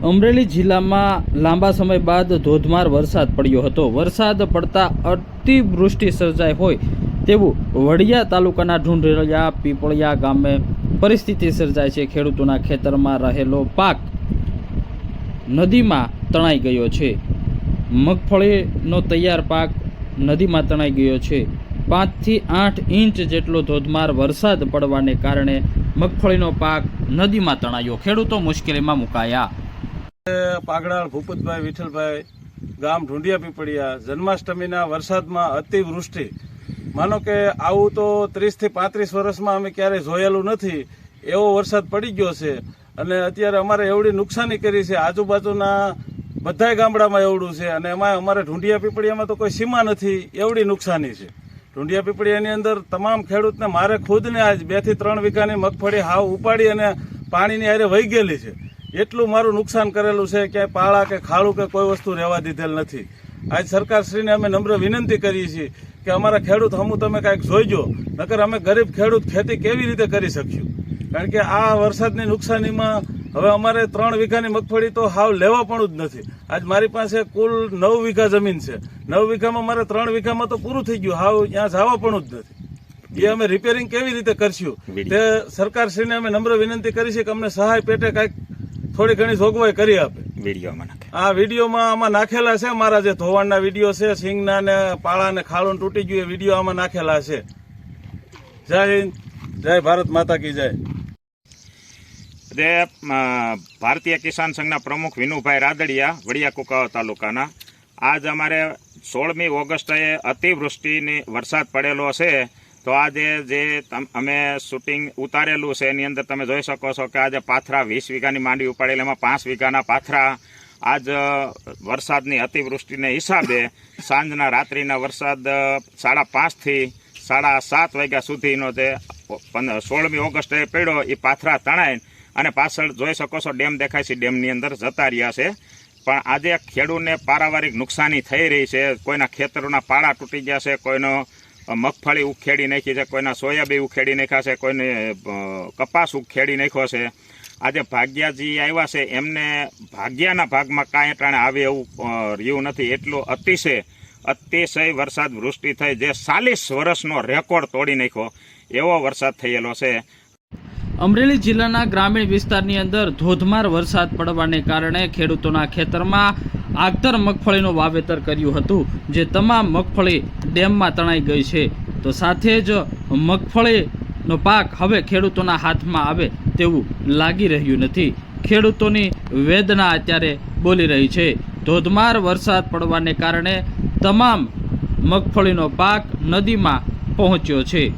અમરેલી જિલ્લામાં લાંબા સમય બાદ ધોધમાર વરસાદ પડ્યો હતો। વરસાદ પડતા અતિવૃષ્ટિ સર્જાઈ હોય તેવું વડિયા તાલુકાના ઢુંઢરિયા પીપળિયા ગામે પરિસ્થિતિ સર્જાઈ છે। ખેડૂતોના ખેતરમાં રહેલો પાક નદીમાં તણાઈ ગયો છે। મગફળીનો તૈયાર પાક નદીમાં તણાઈ ગયો છે। 5 થી 8 ઇંચ જેટલો ધોધમાર વરસાદ પડવાને કારણે મગફળીનો પાક નદીમાં તણાયો। ખેડૂતો મુશ્કેલીમાં મુકાયા। પાગડાળ ભૂપતભાઈ વિઠ્ઠલભાઈ ગામ ઢુંઢિયા પીપળિયા જન્માષ્ટમીના વરસાદમાં અતિવૃષ્ટિ માનો કે આવું તો 30 થી 35 વર્ષમાં અમે ક્યારેય જોયેલું નથી એવો વરસાદ પડી ગયો છે। અને અત્યારે અમારે એવડી નુકસાની કરી છે, આજુબાજુના બધાય ગામડામાં એવડું છે અને એમાં અમારે ઢુંઢિયા પીપળિયામાં તો કોઈ સીમા નથી, એવડી નુકસાની છે। ઢુંઢિયા પીપળિયાની અંદર તમામ ખેડૂતને મારે ખુદને આજ 2 થી 3 વીઘાની મગફળી હાવ ઉપાડી અને પાણીની હારે વહી ગયેલી છે। એટલું મારું નુકસાન કરેલું છે, ક્યાંય પાળા કે ખાડું કે કોઈ વસ્તુ રહેવા દીધેલ નથી। આજ સરકારશ્રીને અમે નમ્ર વિનંતી કરીએ છીએ કે અમારા ખેડૂત હમું તમે કાંઈક જોઈજો, નકર અમે ગરીબ ખેડૂત ખેતી કેવી રીતે કરી શકશું? કારણ કે આ વરસાદની નુકસાનીમાં હવે અમારે 3 વીઘાની મગફળી તો હાવ લેવા પણ જ નથી। આજ મારી પાસે કુલ 9 વીઘા જમીન છે, 9 વીઘામાં મારે 3 વીઘામાં તો પૂરું થઈ ગયું, હાવ ત્યાં જવા પણ જ નથી। એ અમે રિપેરિંગ કેવી રીતે કરશું તે સરકારશ્રીને અમે નમ્ર વિનંતી કરી છે કે અમને સહાય પેટે કાંઈક થોડી ઘણી જોગવાઈ કરી આપે। આ વિડીયોમાં આમાં નાખેલા છે, મારા જે ધોવાણના વિડીયો છે, સિંગના ને પાળા ને ખાડું તૂટી ગયું એ વિડીયો આમાં નાખેલા છે। જય હિન્દ, જય ભારત માતા કી જય। ભારતીય કિસાન સંઘના પ્રમુખ વિનુભાઈ રાદડિયા, વડિયા કુકાવા તાલુકાના। આજ અમારે 16મી ઓગસ્ટે અતિવૃષ્ટિની વરસાદ પડેલો છે, તો આજે જે અમે શૂટિંગ ઉતારેલું છે એની અંદર તમે જોઈ શકો છો કે આજે પાથરા 20 વીઘાની માંડવી ઉપાડેલી, એમાં 5 વીઘાના પાથરા આજ વરસાદની અતિવૃષ્ટિને હિસાબે સાંજના રાત્રિના વરસાદ 5:30 થી 7:30 વાગ્યા સુધીનો જે 16મી ઓગસ્ટે પડ્યો એ પાથરા તણાય અને પાછળ જોઈ શકો છો ડેમ દેખાય છે, ડેમની અંદર જતા રહ્યા છે। પણ આજે ખેડૂતને પારાવારિક નુકસાની થઈ રહી છે। કોઈના ખેતરોના પાળા તૂટી ગયા છે, કોઈનો મગફળી ઉખેડી નાખી છે, કોઈના સોયાબીન ઉખેડી નાખ્યા છે, કોઈને કપાસ ઉખેડી નાખ્યો છે। આજે ભાગ્યાજી આવ્યા છે, એમને ભાગ્યાના ભાગમાં કાંઈ ટાણે આવે એવું રહ્યું નથી। એટલો અતિશય વરસાદ વૃષ્ટિ થઈ જે 40 વર્ષનો રેકોર્ડ તોડી નાખ્યો એવો વરસાદ થયેલો છે। અમરેલી જિલ્લાના ગ્રામીણ વિસ્તારની અંદર ધોધમાર વરસાદ પડવાને કારણે ખેડૂતોના ખેતરમાં આગતર મગફળીનું વાવેતર કર્યું હતું, જે તમામ મગફળી ડેમમાં તણાઈ ગઈ છે। તો સાથે જ મગફળીનો પાક હવે ખેડૂતોના હાથમાં આવે તેવું લાગી રહ્યું નથી। ખેડૂતોની વેદના અત્યારે બોલી રહી છે। ધોધમાર વરસાદ પડવાને કારણે તમામ મગફળીનો પાક નદીમાં પહોંચ્યો છે।